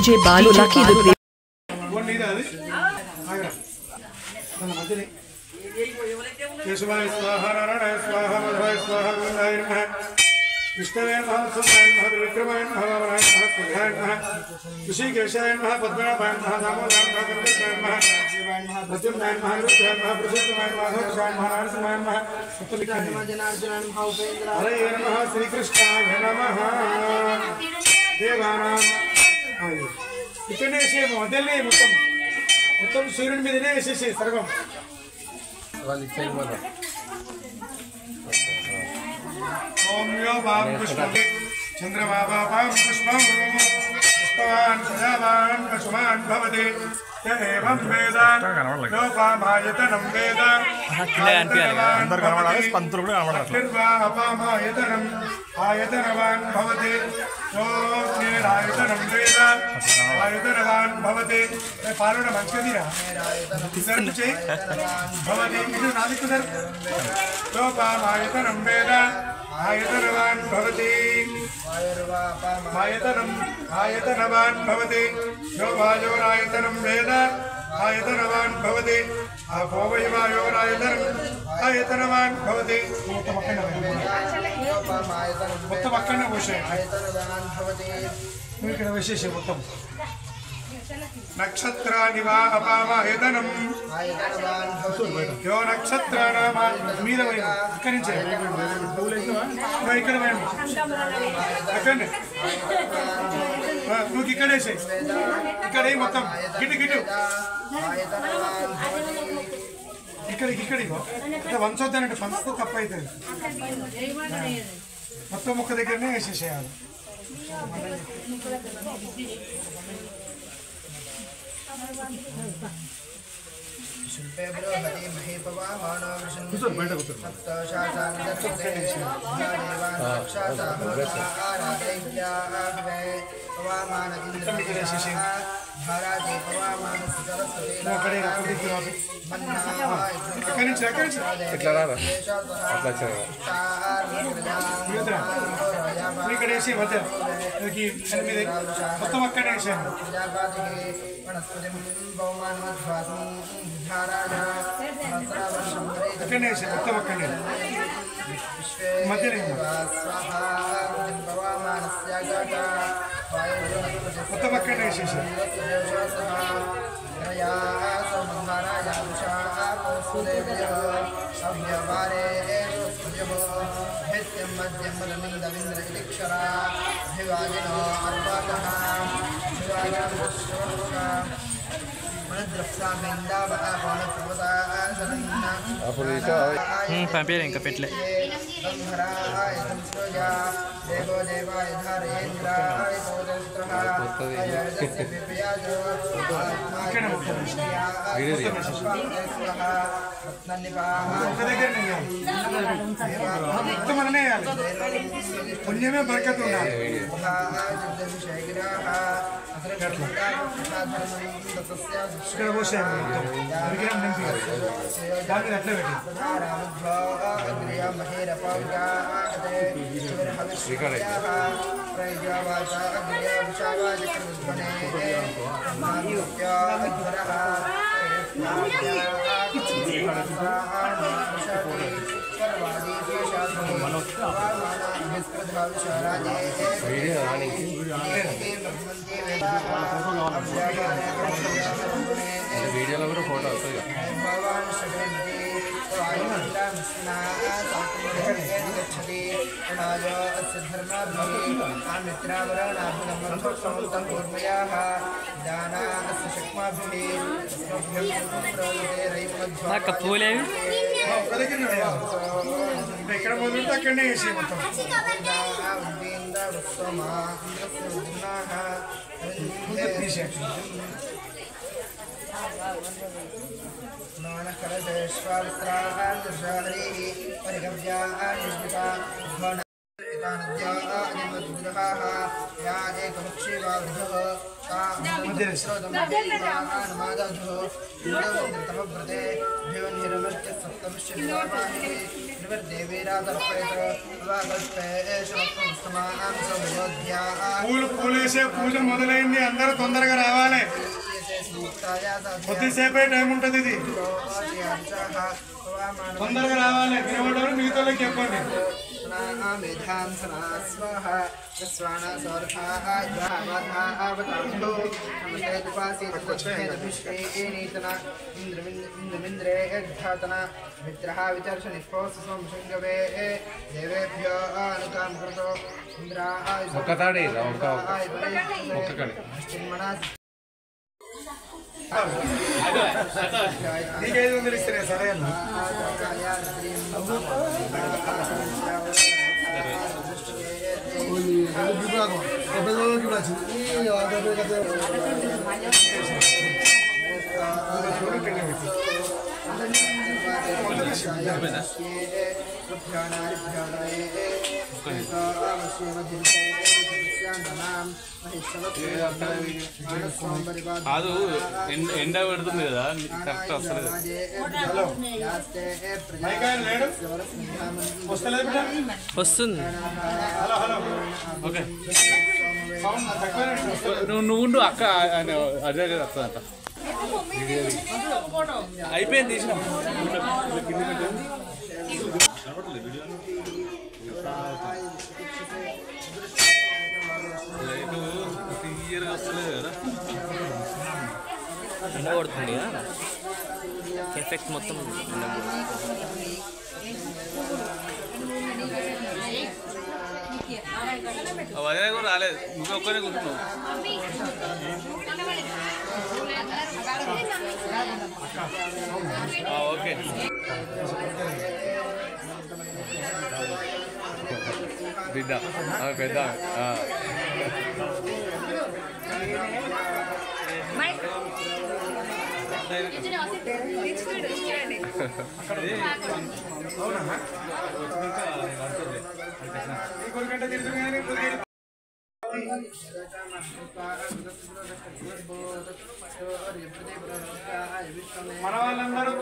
DJ Balu Lucky the Great. केशवाय स्वाहा नारायणाय स्वाहा मधवाय स्वाहा गोविंदाय नमः विष्णवे नमः सुंदराय नमः त्रिविक्रमाय नमः वामनाय नमः स्कंधाय नमः ऋषिकेशाय नमः पद्मनाभाय नमः दामोदराय नमः गंगाधराय नमः प्रद्युम्नाय नमः रुद्राय नमः प्रसिद्धाय नमः माधवाय नमः नरसिंहाय नमः जनार्दनाय नमः उपेन्द्राय हरे नमः श्रीकृष्णाय नमः देवानां आयु इतने से मोदले उत्तम सूर्युनि मीदने వేసేసి సర్వం ओम यो वाम पुष्पं चंद्रमा वाम पुष्पं पुष्पवान् प्रजावान् पशुमान् भवति य एवं वेद यो वामायतनं वेद अंदर कनबडाలి పంతులు కూడా కనబడాలి निर्वापामायतनं आयतनवान् भवति यो निरायतनं वेद आयतनवान् भवति पालुड मंचिदिरा इधर से भवति इधर नादिक उधर यो वामायतनं वेद आयतनवान् भवति आयतनवान् भवति यो वायोरायतनं वेद आयतनवान् भवति आपो वै वायोरायतनम् आयतनवान् भवति మొత్తం అక్కడనే పోసాయి ఇక్కడ విశేషం మొత్తం నక్షత్రాని వా అపామాయతనం యో నక్షత్రానామ మీద ఇక్కడి నుంచే ఇక్కడ పోయాను అక్కడనే నువ్వు ఇక్కడేసే ఇక్కడే మొత్తం గిట్టు గిట్టు ఇక్కడికి ఇట్లా వంచొద్దనంటే పంచితే తప్పు అవుతుంది మొత్తం ఒక్క దగ్గరనే వేసేసేయాలి ఇక్కడేసి మొత్తం అక్కడే వేసాను అక్కడనే వేసాను మొత్తం అక్కడనే మధ్యనే మొత్తం అక్కడనే వేసేసాను పంపించారు ఇంకా పెట్టలే పుణ్యమే బరకత్ ఉండాలి ఇక్కడ పోసాను విగ్రహం నింపి దాని మీద అట్లే పెట్టి వీడియోలో కూడా ఫోటో వస్తుంది పూలేవి ఎక్కడ మొదలుంటే అక్కడనే వేసే మొత్తం పూలేసే పూజ మొదలైంది. అందరూ తొందరగా రావాలి. కొద్దిసేపే టైం ఉంటుంది. ఇది తొందరగా రావాలి. వినబడ్డారు మిగతా చెప్పండి. నీకు 500 ఇస్తారే సరే అన్న. కాదు ఎండ పెడుతుంది కదా కరెక్ట్ వస్తలేదు. వస్తుంది. ఓకే నువ్వు అక్క అదే కదా వస్తుందంట. అయిపోయింది తీసినాం. క్లియర్గా వస్తలేదు కదా. ఎండ కొడుతుంది కదా ఎఫెక్ట్ మొత్తం. అదే కూడా రాలేదు. ఇంకా ఒక్కనే కూర్చున్నావు. ఓకే బిడ్డ పెద్ద మన వాళ్ళందరూ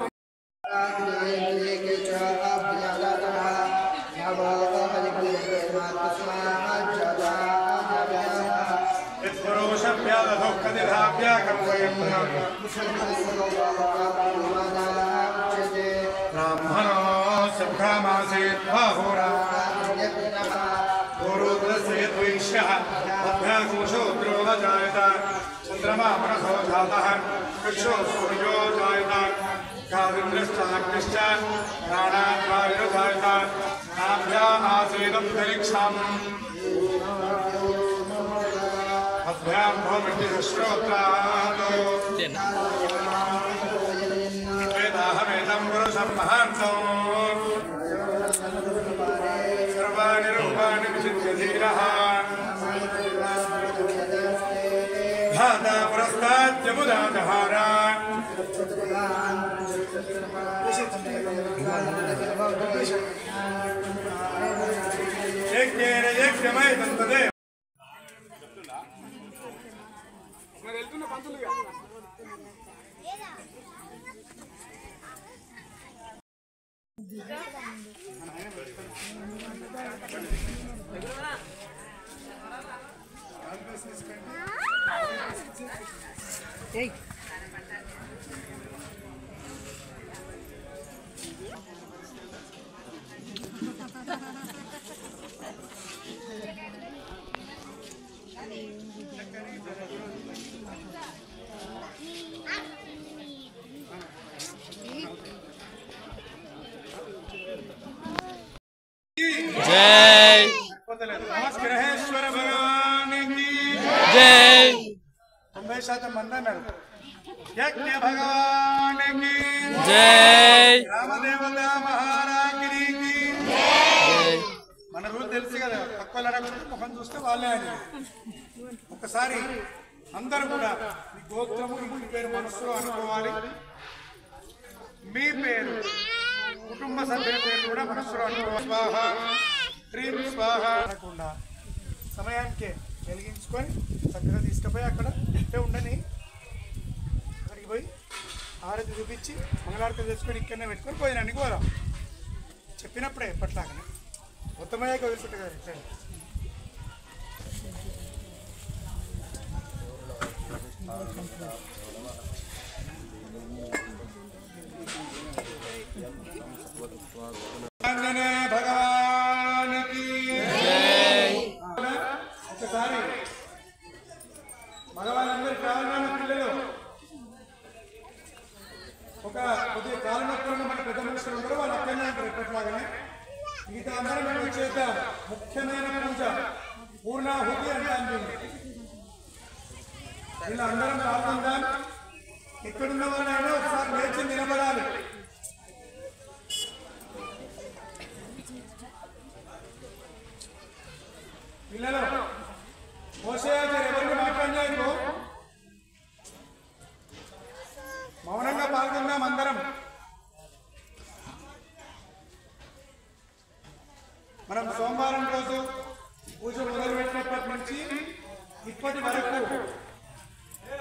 चंद्रमा मनसो जातः कृषो सूर्यो जायता कादिन्द्रश्चाग्निश्च प्राणाद्वायुर्जायता नाभ्यामासीदन्तरिक्षम् अभ्यां भौमिष्टिश्रोत्रात् वेदाहमेदं पुरुषं महान्तम् सर्वाणि रूपाणि विचित्य धीरः धाता पुरस्ताद्यमुदाजहारा यज्ञेन यज्ञमयं तदेव Hey. जय नमस्कारेश्वर भगवान की जय. 90% మంది అన్నారు. యజ్ఞ భగవాన్ की జై. రామదేవత మహారాజ్ఞి की జై. మన రూల్ తెలుసు కదా, తక్కువ అడగకుండా ముఖం చూస్తే వాళ్ళే అని. ఒకసారి అందరూ కూడా మీ గోత్రము ఇంటి పేరు మనసులో అనుకోవాలి. మీ పేరు కుటుంబ సభ్యుల పేరు కూడా మనసులో అనుకోవాలి. స్వాహ హ్రీం స్వాహ అనకుండా సమయానికే వెలిగించుకొని చక్కగా తీసుకుపోయి అక్కడ ఇట్టే ఉండని అక్కడికి పోయి హారతి చూపించి మంగళారతి తెచ్చుకొని ఇక్కడనే పెట్టుకొని భోజనానికి పోదాం. చెప్పినప్పుడే ఎప్పట్లాగానే మొత్తమయ్యాక వదిలిపెట్టు కదా ఇట్లా. భగవానికి ఒకసారి మగవాళ్ళందరూ కావాలన్న పిల్లలు ఒక కొద్దిగా కాలనొప్పులను మన పెద్ద మనుషులు ఉంటారు, వాళ్ళు అక్కడనే ఉంటారు ఎప్పట్లాగానే. మిగతా అందరం మేము వచ్చేద్దాం. ముఖ్యమైన పూజ పూర్ణాహుతి అంటే అంటుంది. వీళ్ళందరం పాల్గొందాం. ఇక్కడున్న వాళ్ళైనా ఒకసారి లేచి నిలబడాలి. పిల్లలు మోసేయాచారు ఎవరిని మాట్లాడలేదు, మౌనంగా పాల్గొందాం అందరం. మనం సోమవారం రోజు పూజ మొదలుపెట్టినప్పటి నుంచి ఇప్పటి వరకు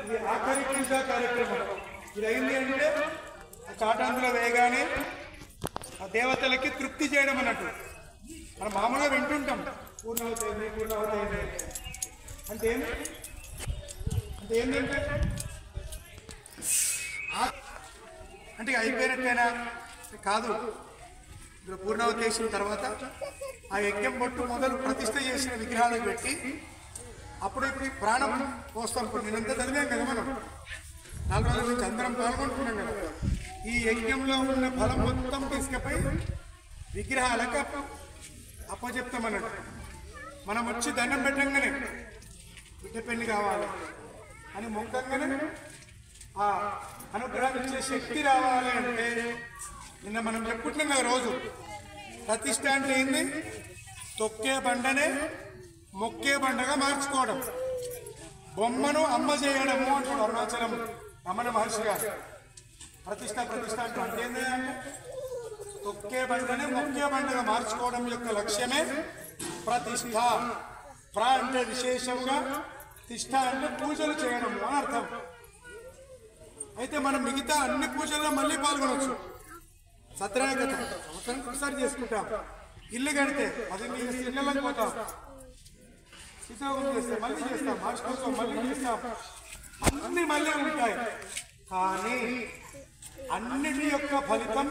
ఇది ఆఖరి పూజా కార్యక్రమం. ఇది అయింది అంటే ఆ చాటాందులో వేయగానే ఆ దేవతలకి తృప్తి చేయడం అన్నట్టు. మనం మామూలుగా వింటుంటాం పూర్ణవతైంది పూర్ణవతైంది అంటే ఏంటంటే అంటే అయిపోయినట్టేనా కాదు. ఇప్పుడు పూర్ణావతి చేసిన తర్వాత ఆ యజ్ఞం బొట్టు మొదలు ప్రతిష్ఠ చేసిన విగ్రహాలకు పెట్టి అప్పుడు ప్రాణం పోస్తాం. నేనంతా చదివాం కదా, మనం 4 రోజుల నుంచి అందరం పాల్గొంటున్నాం కదా. ఈ యజ్ఞంలో ఉన్న ఫలం మొత్తం తీసుకుపోయి విగ్రహాలకు అప్పచెప్తామన్నట్టు. మనం వచ్చి దండం పెట్టంగానే బిడ్డ పెళ్లి కావాలి అని మొక్కంగానే ఆ అనుగ్రహం ఇచ్చే శక్తి రావాలి అంటే నిన్న మనం చెప్పుకుంటున్నాం కదా రోజు. ప్రతిష్ఠ అంటే ఏంది? తొక్కే బండనే మొక్కే బండగా మార్చుకోవడం, బొమ్మను అమ్మ చేయడము అంటాడు అరుణాచలం రమణ మహర్షి గారు. ప్రతిష్ఠ అంటే ఏంది అంటే తొక్కే బండనే మొక్కే బండగా మార్చుకోవడం యొక్క లక్ష్యమే ప్రతిష్ఠ. ప్ర అంటే విశేషంగా, తిష్ఠ అంటే పూజలు చేయడం అని అర్థం. అయితే మనం మిగతా అన్ని పూజల్లో మళ్ళీ పాల్గొనవచ్చు. సత్యనారాయణ సంవత్సరానికి ఒకసారి చేసుకుంటాం. ఇల్లు కడితే 10 ఇళ్ళకి పోతాం, శిశోగం చేస్తే మళ్ళీ చేస్తాం, మార్చుకోసం మళ్ళీ చేస్తాం, అన్ని మళ్ళీ ఉంటాయి. కానీ అన్నిటి యొక్క ఫలితం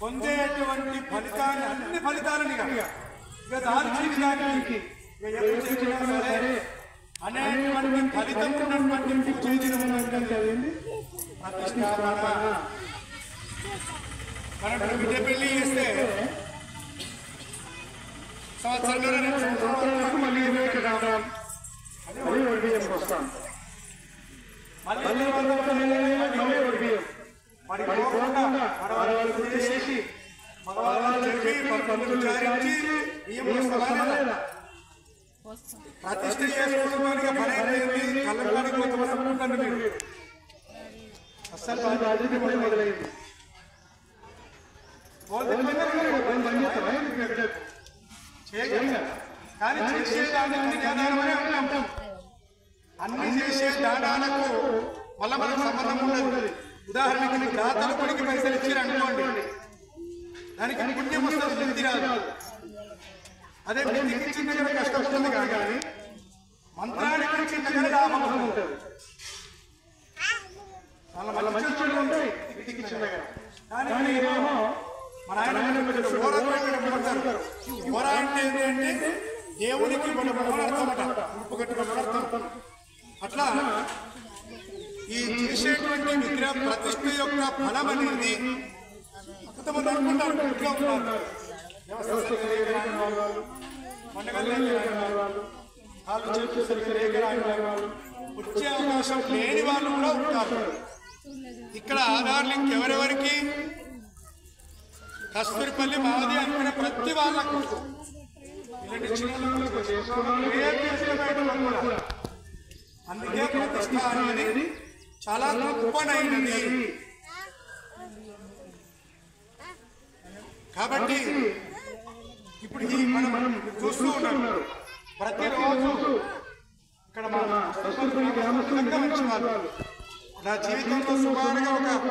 పొందేటువంటి ఫలితాన్ని అన్ని ఫలితాలని ఇక దాల్చడానికి అనేటువంటి ఫలితం ఉన్నటువంటి ప్రతిష్టాపన. మనం బిడ్డ పెళ్లి చేస్తే సంవత్సరం మళ్ళీ వస్తాం, ప్రతిష్ఠ చేసుకోవడానికి పని అయిపోయింది. కళ్ళకి పోతామనుకుంటాను మీరు అస్సలు మొదలైంది. కానీ చేసేదానికి జ్ఞానమనే అంటాం. అన్ని చేసే దానాలకు మళ్ళీ మనకు సంబంధం ఉండదు. ఉదాహరణకి దాతలు కొడికి పైసలు ఇచ్చారు అనుకోండి, దానికి పుణ్యం వస్తుంది, బుద్ధి రాదు. అదే బుద్ధికి ఇచ్చిన దగ్గర కష్టపడుతుంది కానీ మంత్రానికి ఇచ్చిన దగ్గర లాభం ఉంటుంది. వాళ్ళ మంచి చెడు ఉంటాయి బుద్ధికి ఇచ్చిన దగ్గర. కానీ ఏమో మన ఆయన ఓర అంటే ఏంటంటే దేవునికి అర్థమట, ఉప్పు కట్టుకున్న అర్థం. అట్లా ఈ చేసేటువంటి విగ్రహ ప్రతిష్ఠ యొక్క ఫలం అనేది కొంతమంది అనుకుంటారు. ఇంట్లో ఉన్నారు వచ్చే అవకాశం లేని వాళ్ళు కూడా ఉంటారు. ఇక్కడ ఆధార్ లింక్ ఎవరెవరికి? కస్తూరిపల్లి మాది అనుకునే ప్రతి వాళ్ళకు అందుకే ప్రతిష్ఠ అనేది చాలా గొప్పనైనది. కాబట్టి ఇప్పుడు మనం చూస్తూ ఉన్నాం ప్రతిరోజు కలియుగంలో సుమారుగా ఒక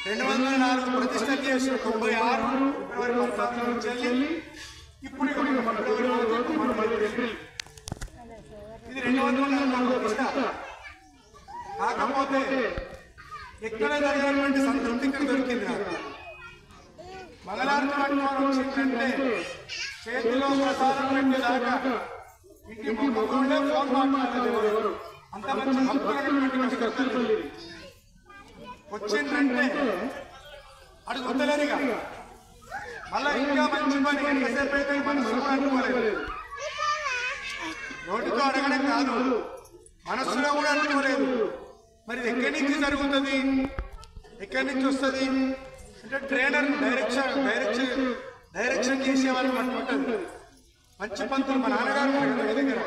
204 ప్రతిష్టలు చేసిన 96 ఫిబ్రవరి 14 నుంచి వెళ్ళి ఇప్పుడు ఫిబ్రవరి 1 ఇది 204 ప్రతిష్ట. కాకపోతే ఎక్కడ జరిగినటువంటి సంతృప్తి ఇక్కడ దొరికింది నాకు. మంగళారతి పట్టుకోవడం వచ్చిందంటే చేతిలో ప్రసాదం పెట్టేదాకా ఇంటి ముఖంలో ఫోన్ మాట్లాడలేదు. అంత మంచి భక్తులైనటువంటి కష్టపడి వచ్చిందంటే అడుగు వద్దలేరుగా. మళ్ళా ఇంకా మంచి పని ఎంతసేపు అయితే మనసు అనుకోలేదు. నోటితో అడగడం కాదు, మనస్సులో కూడా అనుకోలేదు. మరి ఎక్కడి నుంచి జరుగుతుంది, ఎక్కడి నుంచి వస్తుంది అంటే ట్రైనర్ డైరెక్షన్ చేసేవాళ్ళు అనుకుంటుంది. మంచి పంతులు మా నాన్నగారు కదా దగ్గర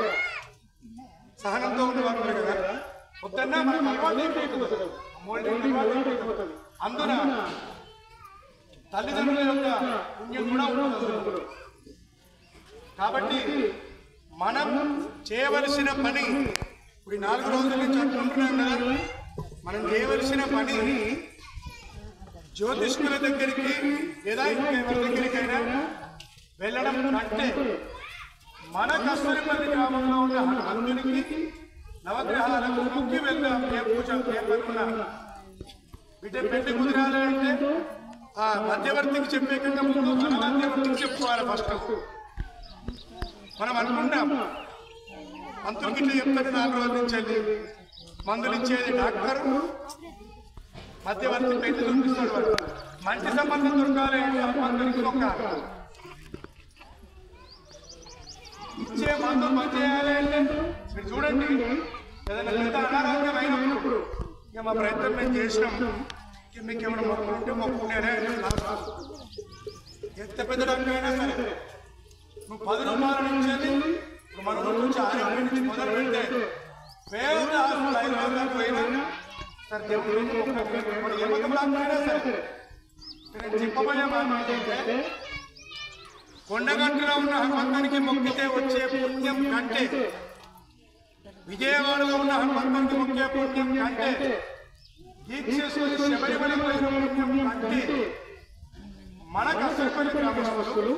సహనంతో ఉండేవారు కదా. వద్దన్నా మనకు అలవాటు అయిపోతుంది. అందున తల్లిదండ్రుల యొక్క పుణ్యం కూడా ఉంటుంది. కాబట్టి మనం చేయవలసిన పని ఇప్పుడు 4 రోజుల నుంచి అనుకుంటున్నాం కదా. మనం చేయవలసిన పని జ్యోతిష్కుల దగ్గరికి లేదా ఇంకెవరి దగ్గరికైనా వెళ్ళడం కంటే మన కస్తూరిపల్లి గ్రామంలో ఉన్న హనుమంతునికి నవగ్రహాలకు మొక్కి వెళ్దాం. ఏ పూజ ఏమనుకున్నా బిడ్డ పెళ్లి కుదిరాలి అంటే ఆ మధ్యవర్తికి చెప్పే కన్నా ముందు మన మధ్యవర్తికి చెప్పుకోవాలి. ఫస్ట్ మనం అనుకుంటాం మంత్రులకి ఇట్లా చెప్తాడు 4 రోజుల నుంచి వెళ్ళి మందులు ఇచ్చేది డాక్టర్, మధ్యవర్తి పెళ్లి చూపిస్తాడు. వాడు మంచి సంబంధం దొరకాలి మందులకి ఒక ఇచ్చే మందు పని చేయాలి అంటే మీరు చూడండి. ఏదైనా పెద్ద అనారోగ్యం అయినప్పుడు ఇక మా ప్రయత్నం మేము చేసినాం. మీకు ఏమైనా మొక్కులు ఉంటే మొక్కునేనే. ఎంత పెద్ద డాక్టర్ అయినా సరే నువ్వు 10 రూపాయల నుంచి ఇప్పుడు మన ఊరి నుంచి ఆరోగ్యం నుంచి మొదలు పెడితే పేద హాస్పిటల్ పోయినా సరే దేవుడు ఏమైనా సరే నేను చెప్పబోయే మాట ఏంటంటే కొండగట్టులో ఉన్న హనుమంతునికి మొక్కితే వచ్చే పుణ్యం కంటే, విజయవాడలో ఉన్న హనుమంతునికి మొక్కే పుణ్యం కంటే, దీక్షేశ్వరి శబరిమల పుణ్యం కంటే మన కష్టపడి గ్రామస్తులు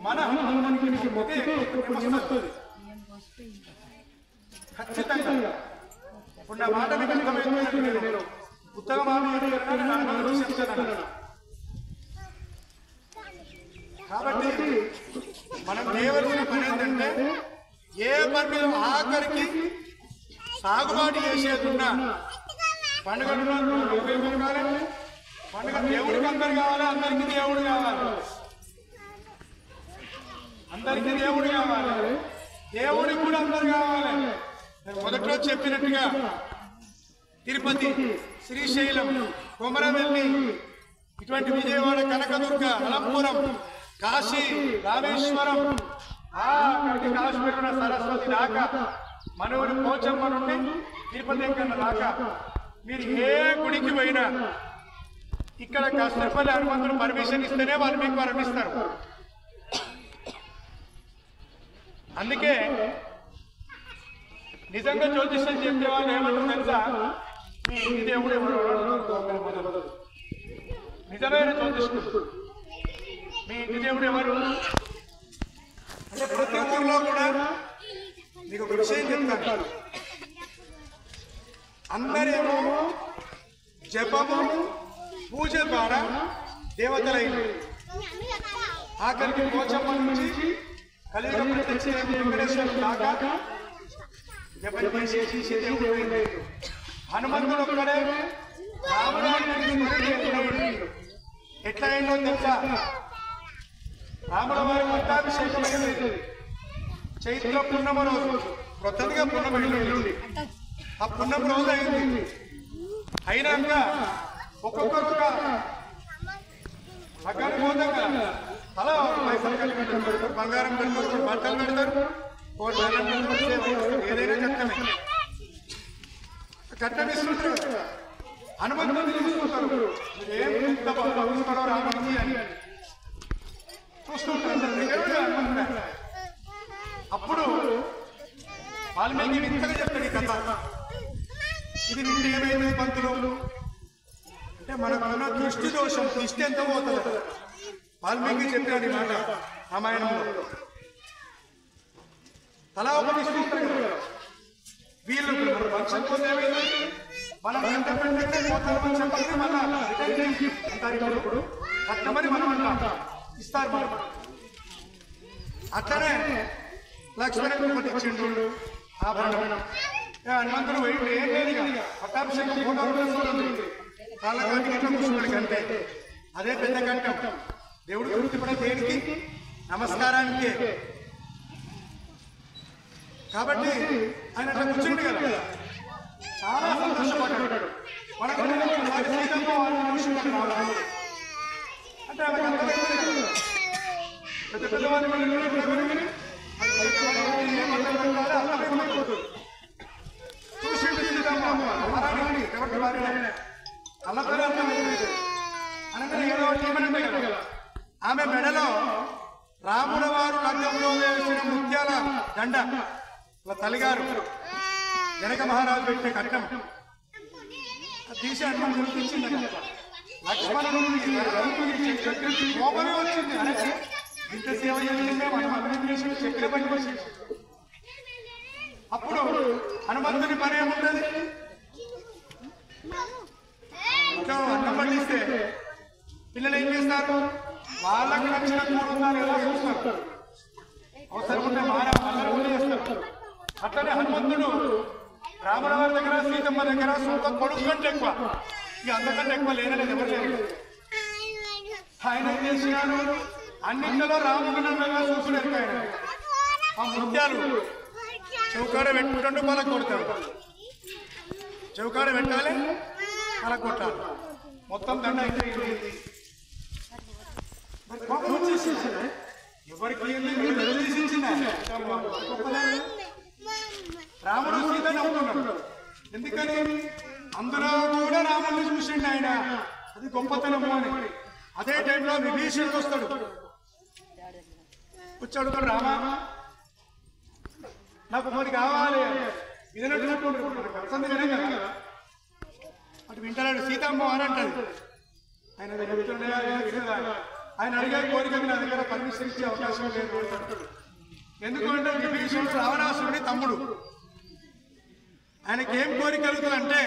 మన హనుమంతునికి మొక్కే వస్తుంది ఖచ్చితంగా. ఇప్పుడు నా మాట మీకు అర్థమైంది. నేను ఉత్తమ చెప్తాను. కాబట్టి మనం చేయవలసిన పని ఏంటంటే ఏ పని ఆఖరికి సాగుబాటు చేసేది ఉన్నా పండుగ పండుగ దేవుడికి అందరు కావాలి. అందరికీ దేవుడు కావాలి. అందరికీ దేవుడు కావాలి. దేవుడికి కూడా అందరు కావాలి. నేను మొదట్లో చెప్పినట్టుగా తిరుపతి, శ్రీశైలం, కొమరవెల్లి, ఇటువంటి విజయవాడ, కనకదుర్గ, అలంపురం, కాశీ, రామేశ్వరం, కాశ్మీర్ సరస్వతి దాకా, మన ఊరి పోచమ్మ నుండి తిరుపతి కన్నా దాకా మీరు ఏ గుడికి పోయినా ఇక్కడ కస్తూరిపల్లి హనుమంతుడు పర్మిషన్ ఇస్తేనే వాళ్ళు మీకు పరమిస్తారు. అందుకే నిజంగా జ్యోతిష్యం చెప్పే వాళ్ళు ఏమంటారు తెలుసా? మీ ఇంటి దేవుడు ఎవరు? నిజమైన జ్యోతిష్కుడు మీ ఇంటి దేవుడు ఎవరు అంటే ప్రతి ఊర్లో కూడా మీకు ఒక విషయం చెప్తాను. అందరేమో జపము పూజ ద్వారా దేవతలైంది. ఆఖరికి పోచమ్మ నుంచి కలియుగ ప్రత్యక్ష వెంకటేశ్వర దాకా జపం చేసి దేవుడు అయింది. హనుమంతుడు ఒక్కడే ఎట్లా అయిందో తెలుసా? రాముల వారి పట్టాభిషేకమైంది చైత్ర పున్నమ రోజు. కొత్తగా పున్నమ ఎల్లుండి ఆ పున్నమ రోజు అయింది. అయినాక ఒక్కొక్కరు లగ్గానికి పోతాం కదా, అలా పైసలు కలిపి పెడతారు, బంగారం పెడతారు, బట్టలు పెడతారు, ఏదైనా కట్టమే కట్టమిస్తుంటారు. హనుమంతుని చూస్తుంటారు. ఏం రాముడికి అని చూస్తుంటారు. అప్పుడు వాల్మీకి వింతగా చెప్తాడు ఈ కథ. ఇది వింటే ఏమైంది పంతులు అంటే మనకున్న దృష్టి దోషం దృష్టి ఎంత పోతుంది. వాల్మీకి చెప్పాడు ఈ మాట రామాయణంలో. తలా ఒక దృష్టి ఉంటుంది కదా వీళ్ళు మన వంశం పోతే ఏమైంది మనం ఎంత పెడితే పోతారు వంశం పక్కన మన ఇప్పుడు కట్టమని మనం అంటాం ఇస్తారు మనం. అట్లనే లక్ష్మణుడు ఒకటి ఇచ్చిండు ఆభరణం. హనుమంతుడు వెయిట్ ఏం లేదు పట్టాభిషేకం కాళ్ళకి ఇట్లా కూర్చున్నాడు అంతే. అదే పెద్ద ఘట్టం. దేవుడు గుర్తుపడే దేనికి నమస్కారానికి. కాబట్టి ఆయన అట్లా కూర్చుండు కదా చాలా సంతోషపడ్డాడు. మనకు అంటే పెద్ద పెద్దవాళ్ళు చూసి ఆమె మెడలో రాముల వారు లగ్నంలో వేసిన ముత్యాల దండ తల్లిగారు జనక మహారాజు పెట్టిన కట్టం తీసి అన్నం గుర్తించింది. లక్ష్మణుడు కోపమే వచ్చింది. ఇంత సేవ చేసి చక్కెర పని వచ్చింది. అప్పుడు హనుమంతుని పని ఏముంటది ఇంకా అన్నం పండిస్తే పిల్లలు ఏం చేస్తారు వాళ్ళకి నచ్చిన కూడున్నారు ఎలా చూస్తారు అవసరం ఉంటే మానవులు చేస్తారు. అట్లనే హనుమంతుడు రాముల వారి దగ్గర సీతమ్మ దగ్గర సొంత కొడుకు కంటే ఎక్కువ ఇక అంతకంటే ఎక్కువ లేనలేదు ఎవరు లేదు. ఆయన ఏం చేసినాడు అన్నింటిలో రాముడు చూసుకున్నారు. ఆయన ఆ ముత్యాలు చౌకాడ పెట్టుకుంటూ పలక కొడతాడు. చౌకాడ పెట్టాలి పలక కొట్టాలి. మొత్తం దండ ఎవరికి రాముడు సీత నవ్వుతున్నాడు. ఎందుకని అందులో కూడా రాముడిని చూసిండు ఆయన. అది గొప్పతనము అని. అదే టైంలో విభీషణుడు వస్తాడు. వచ్చాడు రామా నాకు ఒకటి కావాలి వినట్టు వినే కదా అటు వింటాడు. సీతమ్మ అని అంటాడు. ఆయన అడిగే కోరికకి నా దగ్గర పర్మిషన్ ఇచ్చే అవకాశం లేదు అంటాడు. ఎందుకంటే విభీషణుడు రావణాసురుడి తమ్ముడు. ఆయనకి ఏం కోరిక కలుగుతుందంటే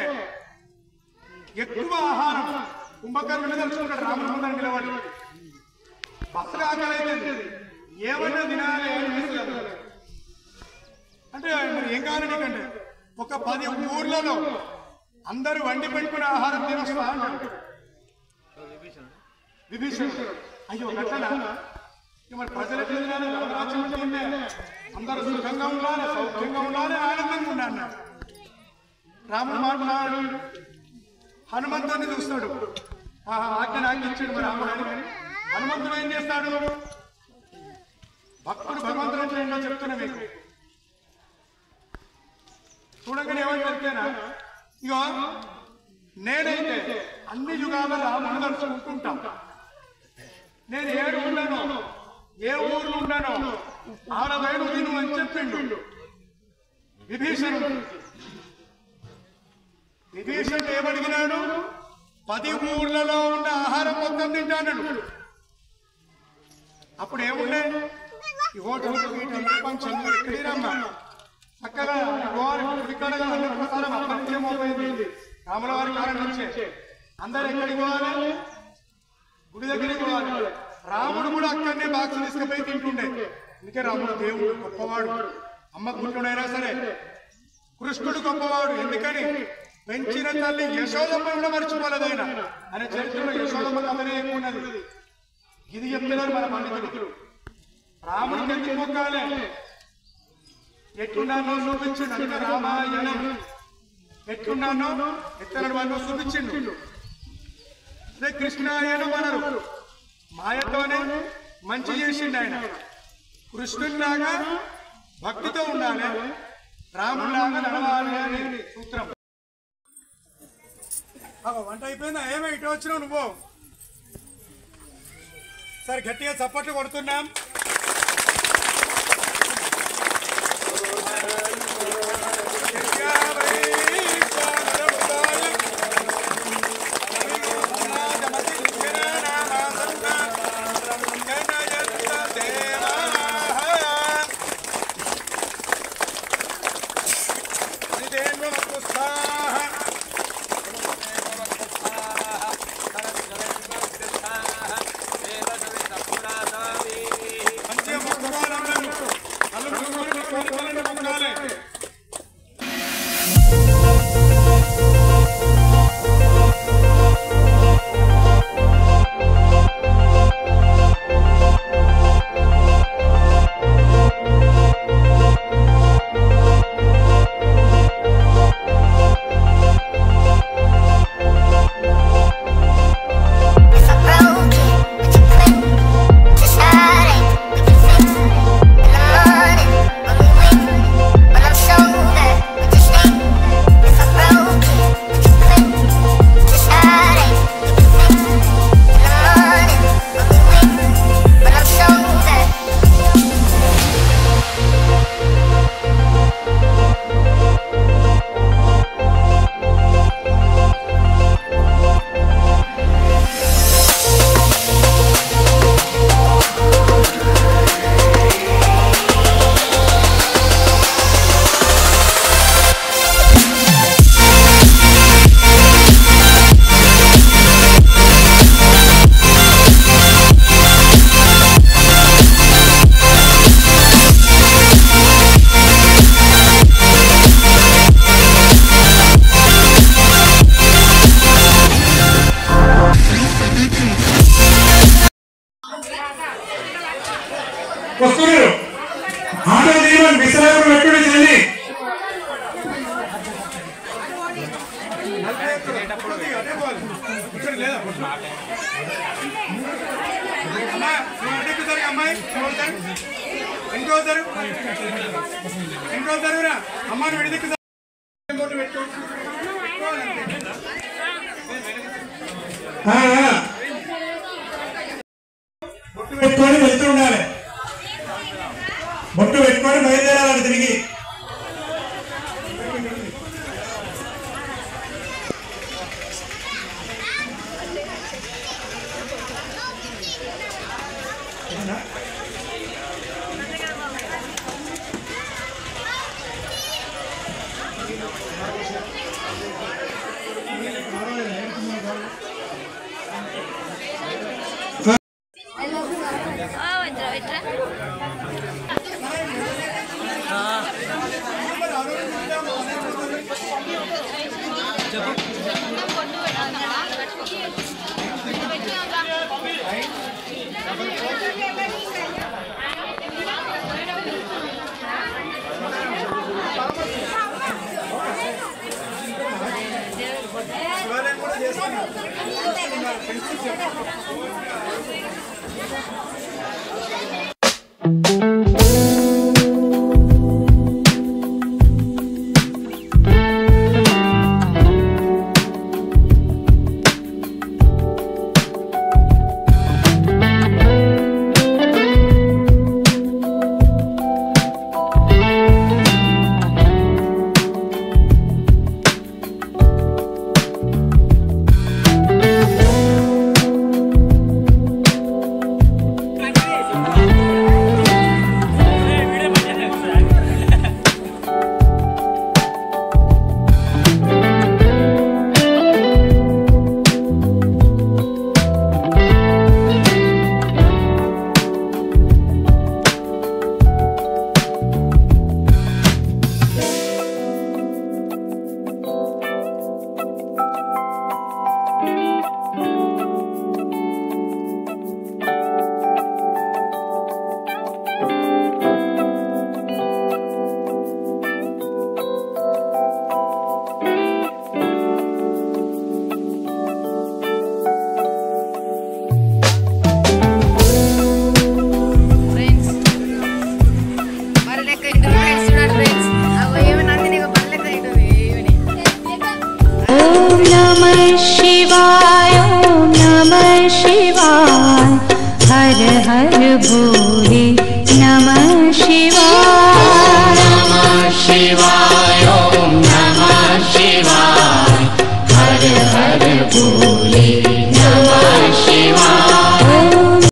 ఎక్కువ ఆహారం కుంభకర్ణుని తలుచుకుంటాడు. రాముడి ముందర నిలబడి బస్సులు ఆకలి అయితే ఏమన్నా తినాలి అంటే మరి ఏం కావాలి నీకంటే ఒక 10 ఊర్లలో అందరూ వండి పెట్టుకునే ఆహారం తినొస్తా అంటాడు విభీషణుడు. అయ్యో గట్టనా మరి ప్రజలకు అందరూ సుఖంగా ఉండాలి సౌఖ్యంగా ఉండాలి ఆనందంగా ఉండాలి. రాముడు మాట్లాడు హనుమంతుడిని చూస్తాడు. ఆజ్ఞ ఆజ్ఞించాడు మరి రాముడు. హనుమంతుడు ఏం చేస్తాడు భక్తుడు భగవంతుడు అంటే ఏంటో చెప్తున్నా మీకు. చూడగానే ఏమని చెప్తేనా ఇగో నేనైతే అన్ని యుగాల రాముడు తలుచుకుంటుంటా. నేను ఏడు ఉన్నానో ఏ ఊర్లు ఉన్నానో ఆడవేడు తిను అని చెప్పిండు విభీషణుడు. విభీషణుడు ఏమడిగినాడు 10 ఊర్లలో ఉన్న ఆహారం మొత్తం తింటాడు. అప్పుడు ఏముండే ఈ హోటల్ ఎక్కడిరమ్మా అక్కడ ప్రకారం అప్పటికేమోపోయింది. రాముల వారి కాలం నుంచే అందరు ఎక్కడికి పోవాలి గుడి దగ్గరికి పోవాలి. రాముడు కూడా అక్కడనే బాక్స్ తీసుకుపోయి తింటుండే. అందుకే రాముడు దేవుడు గొప్పవాడు. అమ్మ గుంటుడైనా సరే కృష్ణుడు గొప్పవాడు. ఎందుకని పెంచిన తల్లి యశోదమ్మ కూడా మర్చిపోలేదు ఆయన. ఆయన చరిత్రలో యశోదమ్మ కథనే ఏమున్నది ఇది చెప్తున్నారు మన పండితులు. రాముడికి ఎందుకు మొక్కాలే ఎట్లున్నానో చూపించిండు. రామాయణం ఎట్లున్నానో ఎత్తనడు వాళ్ళు చూపించిండు. అదే కృష్ణాయనం అన్నారు. మాయతోనే మంచి చేసిండు ఆయన. కృష్ణుడిలాగా భక్తితో ఉండాలి రాముడిలాగా నడవాలి అని సూత్రం. వంట అయిపోయిందా? ఏమో ఇటు వచ్చినావు నువ్వు? సరే గట్టిగా చప్పట్లు కొడుతున్నాం. అమ్మాయి ఇంకోసారి అమ్మాయిని విడిదిక్కు బొట్టు పెట్టుకొని వెళ్తూ ఉండాలి. బొట్టు పెట్టుకొని బయలుదేరాలి తిరిగి. हर हर भो